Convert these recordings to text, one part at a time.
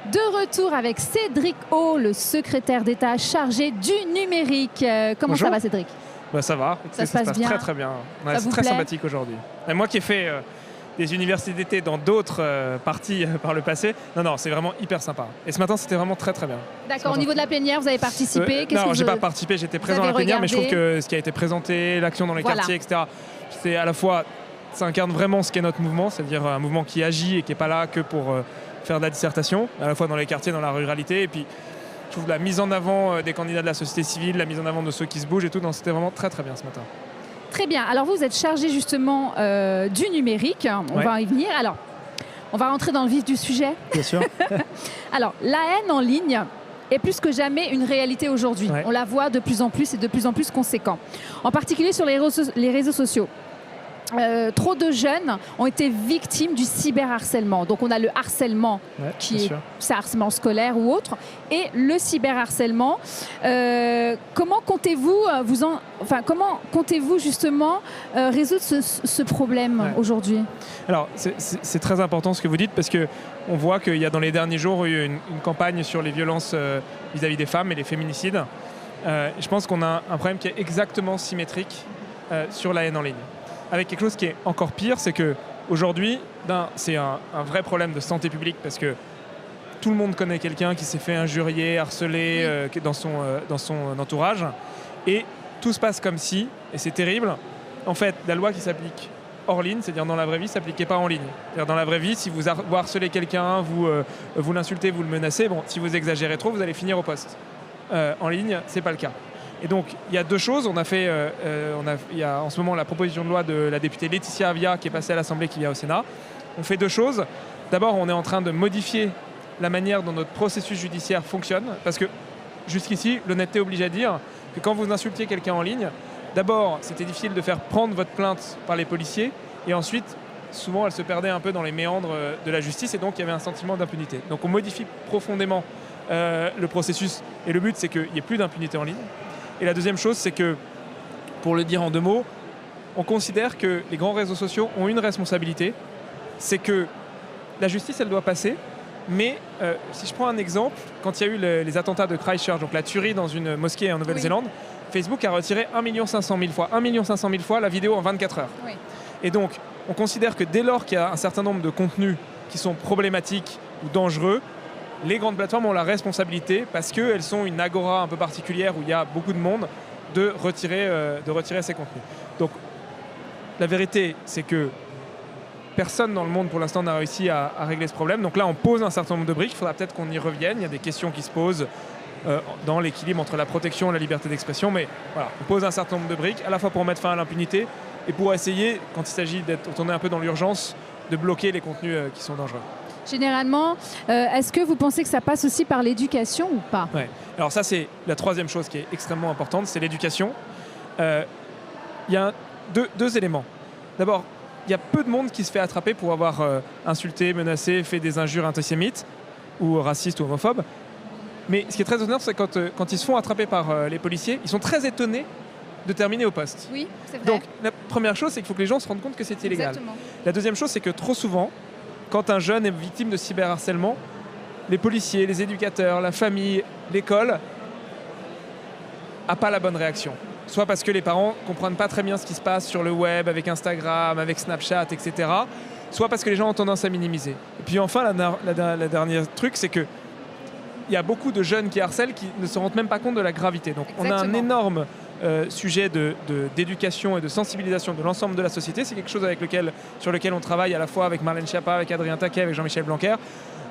De retour avec Cédric O, le secrétaire d'État chargé du numérique. Comment Bonjour. ça va, Cédric? Ça va, Ça se passe bien. très très bien. Ouais, Ça c'est vous très plaît? sympathique aujourd'hui. Et moi qui ai fait des universités d'été dans d'autres parties par le passé, non, c'est vraiment hyper sympa. Et ce matin, c'était vraiment très très bien. D'accord, au niveau de la plénière, vous avez participé? Non, j'ai pas participé, j'étais présent à la plénière, mais je trouve que ce qui a été présenté, l'action dans les quartiers, etc., c'est à la fois, ça incarne vraiment ce qu'est notre mouvement, c'est-à-dire un mouvement qui agit et qui n'est pas là que pour faire de la dissertation, à la fois dans les quartiers, dans la ruralité, et puis je trouve la mise en avant des candidats de la société civile, la mise en avant de ceux qui se bougent et tout, c'était vraiment très très bien ce matin. Très bien. Alors vous êtes chargé justement du numérique. On va y venir. Alors, on va rentrer dans le vif du sujet. Bien sûr. Alors, la haine en ligne est plus que jamais une réalité aujourd'hui. Ouais. On la voit de plus en plus et de plus en plus conséquent. En particulier sur les réseaux sociaux. Trop de jeunes ont été victimes du cyberharcèlement. Donc on a le harcèlement qui est harcèlement scolaire ou autre, et le cyberharcèlement. Comment comptez-vous justement résoudre ce problème aujourd'hui? Alors c'est très important ce que vous dites, parce que on voit qu'il y a dans les derniers jours eu une campagne sur les violences vis-à-vis des femmes et les féminicides. Je pense qu'on a un problème qui est exactement symétrique sur la haine en ligne. Avec quelque chose qui est encore pire, c'est qu'aujourd'hui, c'est un vrai problème de santé publique, parce que tout le monde connaît quelqu'un qui s'est fait injurier, harceler dans son entourage, et tout se passe comme si, et c'est terrible, en fait, la loi qui s'applique hors ligne, c'est-à-dire dans la vraie vie, ne s'appliquait pas en ligne. C'est-à-dire dans la vraie vie, si vous harcelez quelqu'un, vous l'insultez, vous le menacez, si vous exagérez trop, vous allez finir au poste. En ligne, ce n'est pas le cas. Et donc, il y a deux choses. Il y a en ce moment la proposition de loi de la députée Laetitia Avia qui est passée à l'Assemblée, qui vient au Sénat. On fait deux choses. D'abord, on est en train de modifier la manière dont notre processus judiciaire fonctionne, parce que jusqu'ici, l'honnêteté oblige à dire que quand vous insultiez quelqu'un en ligne, d'abord, c'était difficile de faire prendre votre plainte par les policiers, et ensuite, souvent, elle se perdait un peu dans les méandres de la justice, et donc il y avait un sentiment d'impunité. Donc on modifie profondément le processus, et le but, c'est qu'il n'y ait plus d'impunité en ligne. Et la deuxième chose, c'est que, pour le dire en deux mots, on considère que les grands réseaux sociaux ont une responsabilité, c'est que la justice, elle doit passer, mais si je prends un exemple, quand il y a eu les attentats de Christchurch, donc la tuerie dans une mosquée en Nouvelle-Zélande, Facebook a retiré 1 500 000 fois, 1 500 000 fois la vidéo en 24 heures. Oui. Et donc, on considère que dès lors qu'il y a un certain nombre de contenus qui sont problématiques ou dangereux, les grandes plateformes ont la responsabilité, parce qu'elles sont une agora un peu particulière où il y a beaucoup de monde, de retirer ces contenus. Donc la vérité, c'est que personne dans le monde pour l'instant n'a réussi à régler ce problème. Donc là, on pose un certain nombre de briques, il faudra peut-être qu'on y revienne. Il y a des questions qui se posent dans l'équilibre entre la protection et la liberté d'expression, mais voilà, on pose un certain nombre de briques, à la fois pour mettre fin à l'impunité et pour essayer, quand il s'agit d'être tourné un peu dans l'urgence, de bloquer les contenus qui sont dangereux. Généralement, est-ce que vous pensez que ça passe aussi par l'éducation ou pas? Ouais. Alors ça, c'est la troisième chose qui est extrêmement importante, c'est l'éducation. Il y a deux éléments. D'abord, il y a peu de monde qui se fait attraper pour avoir insulté, menacé, fait des injures antisémites ou racistes ou homophobes. Mais ce qui est très étonnant, c'est quand ils se font attraper par les policiers, ils sont très étonnés de terminer au poste. Oui, c'est vrai. Donc la première chose, c'est qu'il faut que les gens se rendent compte que c'est illégal. Exactement. La deuxième chose, c'est que trop souvent, quand un jeune est victime de cyberharcèlement, les policiers, les éducateurs, la famille, l'école n'a pas la bonne réaction. Soit parce que les parents ne comprennent pas très bien ce qui se passe sur le web, avec Instagram, avec Snapchat, etc. Soit parce que les gens ont tendance à minimiser. Et puis enfin, la dernière truc, c'est qu'il y a beaucoup de jeunes qui harcèlent qui ne se rendent même pas compte de la gravité. Donc on a un énorme sujet d'éducation et de sensibilisation de l'ensemble de la société. C'est quelque chose sur lequel on travaille à la fois avec Marlène Schiappa, avec Adrien Taquet, avec Jean-Michel Blanquer.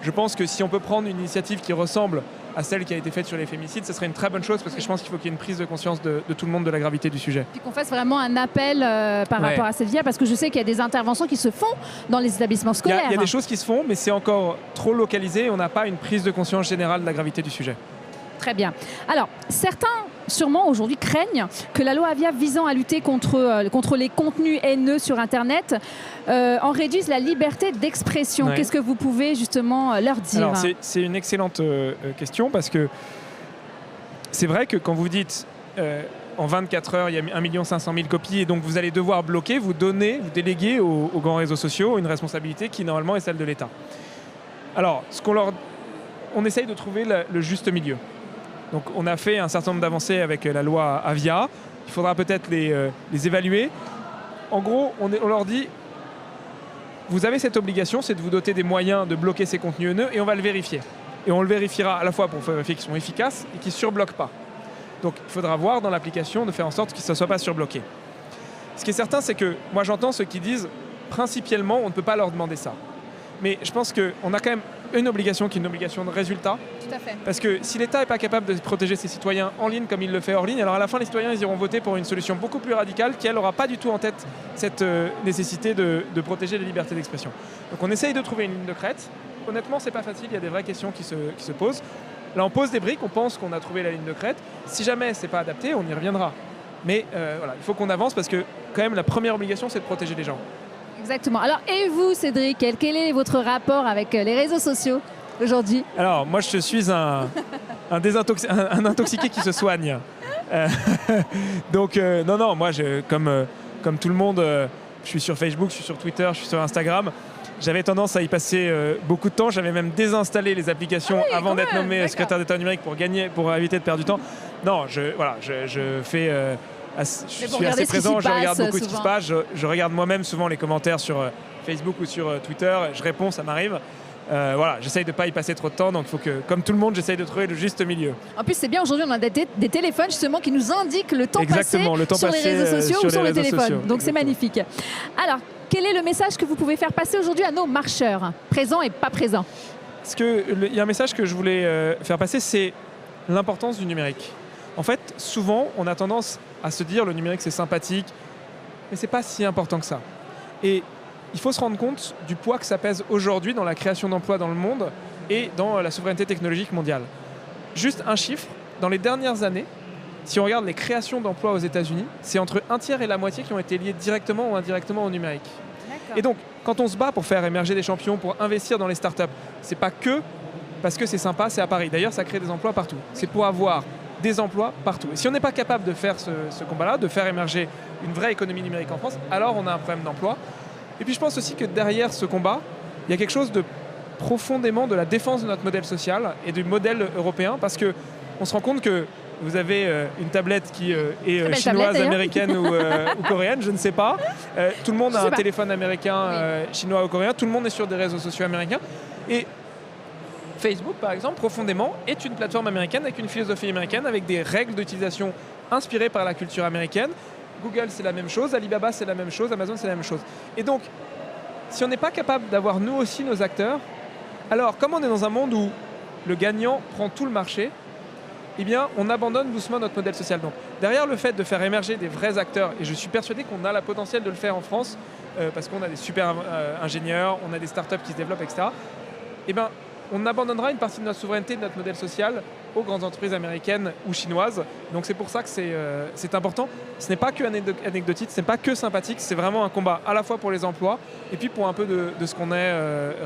Je pense que si on peut prendre une initiative qui ressemble à celle qui a été faite sur les féminicides, ce serait une très bonne chose, parce que je pense qu'il faut qu'il y ait une prise de conscience de tout le monde de la gravité du sujet. Puis qu'on fasse vraiment un appel par rapport à cette vie, parce que je sais qu'il y a des interventions qui se font dans les établissements scolaires. Il y a des choses qui se font, mais c'est encore trop localisé et on n'a pas une prise de conscience générale de la gravité du sujet. Très bien. Alors, certains, sûrement aujourd'hui, craignent que la loi Avia visant à lutter contre les contenus haineux sur Internet en réduise la liberté d'expression. Qu'est-ce que vous pouvez justement leur dire? Alors, c'est une excellente question, parce que c'est vrai que quand vous dites en 24 heures, il y a 1 500 000 copies, et donc vous allez devoir bloquer, vous déléguez aux grands réseaux sociaux une responsabilité qui normalement est celle de l'État. Alors, on essaye de trouver le juste milieu. Donc on a fait un certain nombre d'avancées avec la loi Avia. Il faudra peut-être les évaluer. En gros, on leur dit, vous avez cette obligation, c'est de vous doter des moyens de bloquer ces contenus haineux et on va le vérifier. Et on le vérifiera à la fois pour vérifier qu'ils sont efficaces et qu'ils ne surbloquent pas. Donc il faudra voir dans l'application de faire en sorte qu'ils ne soient pas surbloqués. Ce qui est certain, c'est que moi j'entends ceux qui disent, principalement, on ne peut pas leur demander ça. Mais je pense qu'on a quand même une obligation qui est une obligation de résultat. Tout à fait. Parce que si l'État n'est pas capable de protéger ses citoyens en ligne comme il le fait hors ligne, alors à la fin, les citoyens ils iront voter pour une solution beaucoup plus radicale qui, elle, n'aura pas du tout en tête cette nécessité de protéger les libertés d'expression. Donc on essaye de trouver une ligne de crête. Honnêtement, c'est pas facile, il y a des vraies questions qui se posent. Là, on pose des briques, on pense qu'on a trouvé la ligne de crête. Si jamais c'est pas adapté, on y reviendra. Mais voilà, il faut qu'on avance parce que quand même la première obligation, c'est de protéger les gens. Exactement. Alors, et vous, Cédric, quel est votre rapport avec les réseaux sociaux aujourd'hui? Alors, moi, je suis un intoxiqué qui se soigne. Donc, non, moi, comme tout le monde, je suis sur Facebook, je suis sur Twitter, je suis sur Instagram. J'avais tendance à y passer beaucoup de temps. J'avais même désinstallé les applications avant d'être nommé secrétaire d'État numérique pour éviter de perdre du temps. Non, je fais... je suis assez présent, je regarde beaucoup ce qui se passe. Je regarde moi-même souvent les commentaires sur Facebook ou sur Twitter. Je réponds, ça m'arrive. Voilà, j'essaye de ne pas y passer trop de temps. Donc il faut que, comme tout le monde, j'essaye de trouver le juste milieu. En plus, c'est bien, aujourd'hui, on a des téléphones justement qui nous indiquent le temps passé sur les réseaux sociaux ou sur le téléphone. Donc c'est magnifique. Alors, quel est le message que vous pouvez faire passer aujourd'hui à nos marcheurs, présents et pas présents? Il y a un message que je voulais faire passer, c'est l'importance du numérique. En fait, souvent, on a tendance à se dire le numérique c'est sympathique, mais c'est pas si important que ça. Et il faut se rendre compte du poids que ça pèse aujourd'hui dans la création d'emplois dans le monde et dans la souveraineté technologique mondiale. Juste un chiffre, dans les dernières années, si on regarde les créations d'emplois aux États-Unis, c'est entre un tiers et la moitié qui ont été liés directement ou indirectement au numérique. Et donc, quand on se bat pour faire émerger des champions, pour investir dans les startups, c'est pas que parce que c'est sympa, c'est à Paris. D'ailleurs, ça crée des emplois partout. C'est pour avoir des emplois partout. Et si on n'est pas capable de faire ce combat-là, de faire émerger une vraie économie numérique en France, alors on a un problème d'emploi. Et puis je pense aussi que derrière ce combat, il y a quelque chose de profondément de la défense de notre modèle social et du modèle européen, parce qu'on se rend compte que vous avez une tablette qui est chinoise, américaine ou coréenne, je ne sais pas. Tout le monde a un téléphone américain, chinois ou coréen. Tout le monde est sur des réseaux sociaux américains. Et Facebook, par exemple, profondément, est une plateforme américaine avec une philosophie américaine, avec des règles d'utilisation inspirées par la culture américaine. Google, c'est la même chose. Alibaba, c'est la même chose. Amazon, c'est la même chose. Et donc, si on n'est pas capable d'avoir nous aussi nos acteurs, alors comme on est dans un monde où le gagnant prend tout le marché, eh bien, on abandonne doucement notre modèle social. Donc, derrière le fait de faire émerger des vrais acteurs, et je suis persuadé qu'on a la potentiel de le faire en France, parce qu'on a des super ingénieurs, on a des startups qui se développent, etc., eh bien, on abandonnera une partie de notre souveraineté, de notre modèle social aux grandes entreprises américaines ou chinoises. Donc c'est pour ça que c'est important. Ce n'est pas que anecdotique, ce n'est pas que sympathique, c'est vraiment un combat à la fois pour les emplois et puis pour un peu de ce qu'on est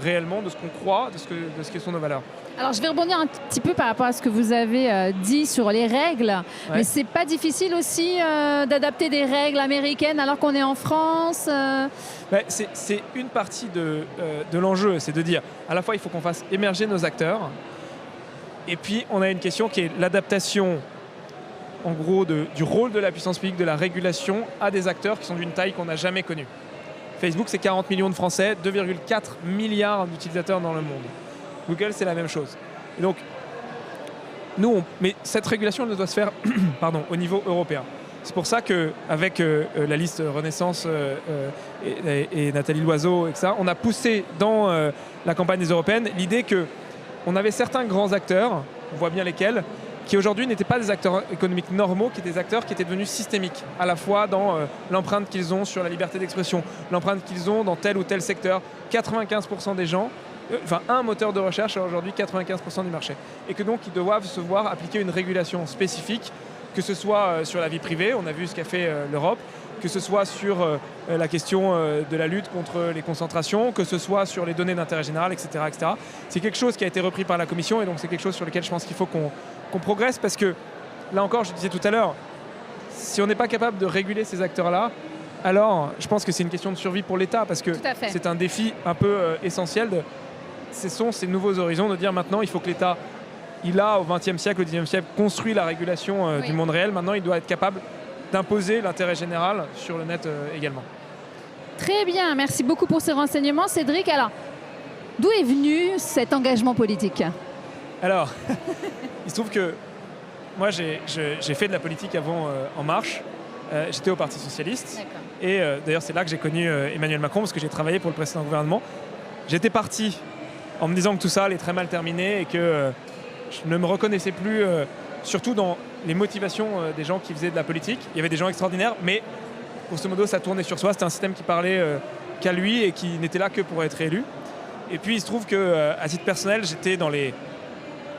réellement, de ce qu'on croit, de ce que sont nos valeurs. Alors je vais rebondir un petit peu par rapport à ce que vous avez dit sur les règles, mais c'est pas difficile aussi d'adapter des règles américaines alors qu'on est en France C'est une partie de l'enjeu, c'est de dire à la fois il faut qu'on fasse émerger nos acteurs, et puis on a une question qui est l'adaptation en gros du rôle de la puissance publique, de la régulation à des acteurs qui sont d'une taille qu'on n'a jamais connue. Facebook, c'est 40 millions de Français, 2,4 milliards d'utilisateurs dans le monde. Google, c'est la même chose. Et donc, mais cette régulation elle doit se faire au niveau européen. C'est pour ça qu'avec la liste Renaissance et Nathalie Loiseau, etc., on a poussé dans la campagne des européennes l'idée qu'on avait certains grands acteurs, on voit bien lesquels, qui aujourd'hui n'étaient pas des acteurs économiques normaux, qui étaient des acteurs qui étaient devenus systémiques, à la fois dans l'empreinte qu'ils ont sur la liberté d'expression, l'empreinte qu'ils ont dans tel ou tel secteur. 95% des gens, un moteur de recherche a aujourd'hui 95% du marché. Et que donc ils doivent se voir appliquer une régulation spécifique, que ce soit sur la vie privée, on a vu ce qu'a fait l'Europe, que ce soit sur la question de la lutte contre les concentrations, que ce soit sur les données d'intérêt général, etc., etc. C'est quelque chose qui a été repris par la Commission et donc c'est quelque chose sur lequel je pense qu'il faut qu'on progresse, parce que, là encore, je disais tout à l'heure, si on n'est pas capable de réguler ces acteurs-là, alors je pense que c'est une question de survie pour l'État, parce que c'est un défi un peu essentiel ce sont ces nouveaux horizons de dire maintenant il faut que l'État, il a au XXe siècle, au XIXe siècle, construit la régulation du monde réel. Maintenant, il doit être capable d'imposer l'intérêt général sur le net également. Très bien, merci beaucoup pour ces renseignements. Cédric, alors, d'où est venu cet engagement politique? Alors, il se trouve que moi, j'ai fait de la politique avant En Marche. J'étais au Parti Socialiste. Et d'ailleurs, c'est là que j'ai connu Emmanuel Macron, parce que j'ai travaillé pour le précédent gouvernement. J'étais parti en me disant que tout ça allait très mal terminer et que je ne me reconnaissais plus, surtout dans les motivations des gens qui faisaient de la politique. Il y avait des gens extraordinaires, mais grosso modo, ça tournait sur soi. C'était un système qui parlait qu'à lui et qui n'était là que pour être élu. Et puis, il se trouve qu'à titre personnel, j'étais dans les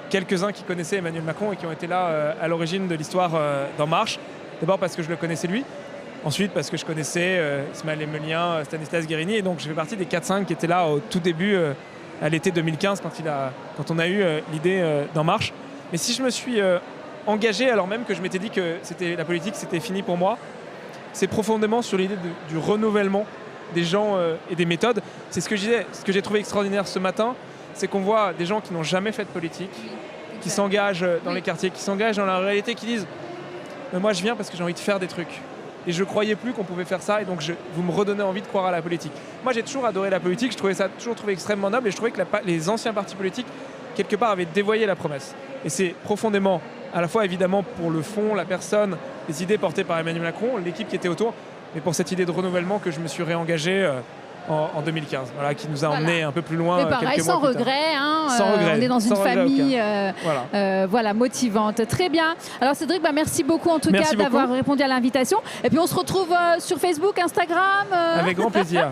quelques-uns qui connaissaient Emmanuel Macron et qui ont été là à l'origine de l'histoire d'En Marche. D'abord parce que je le connaissais lui. Ensuite, parce que je connaissais Ismaël Emelien, Stanislas Guérini. Et donc, je fais partie des 4-5 qui étaient là au tout début, à l'été 2015, quand on a eu l'idée d'En Marche. Mais si je me suis engagé, alors même que je m'étais dit que la politique, c'était fini pour moi, c'est profondément sur l'idée du renouvellement des gens et des méthodes. C'est ce que je disais. Ce que j'ai trouvé extraordinaire ce matin, c'est qu'on voit des gens qui n'ont jamais fait de politique, qui s'engagent dans les quartiers, qui s'engagent dans la réalité, qui disent « Moi, je viens parce que j'ai envie de faire des trucs. » Et je ne croyais plus qu'on pouvait faire ça, et donc vous me redonnez envie de croire à la politique. Moi, j'ai toujours adoré la politique, toujours trouvé extrêmement noble, et je trouvais que les anciens partis politiques, quelque part, avaient dévoyé la promesse. Et c'est profondément, à la fois évidemment pour le fond, la personne, les idées portées par Emmanuel Macron, l'équipe qui était autour, mais pour cette idée de renouvellement que je me suis réengagé en 2015, voilà, qui nous a emmenés un peu plus loin. Mais pareil, sans regret, sans regret. On est dans une famille voilà, motivante. Très bien. Alors Cédric, merci beaucoup en tout cas d'avoir répondu à l'invitation. Et puis on se retrouve sur Facebook, Instagram. Avec grand plaisir.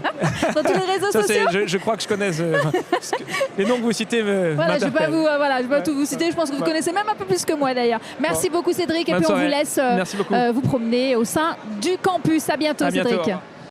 Dans tous les réseaux sociaux. Je crois que je connais les noms que vous citez. Voilà, je ne vais pas tout vous citer. Je pense que vous connaissez même un peu plus que moi d'ailleurs. Merci beaucoup Cédric. Et puis on vous laisse vous promener au sein du campus. À bientôt Cédric.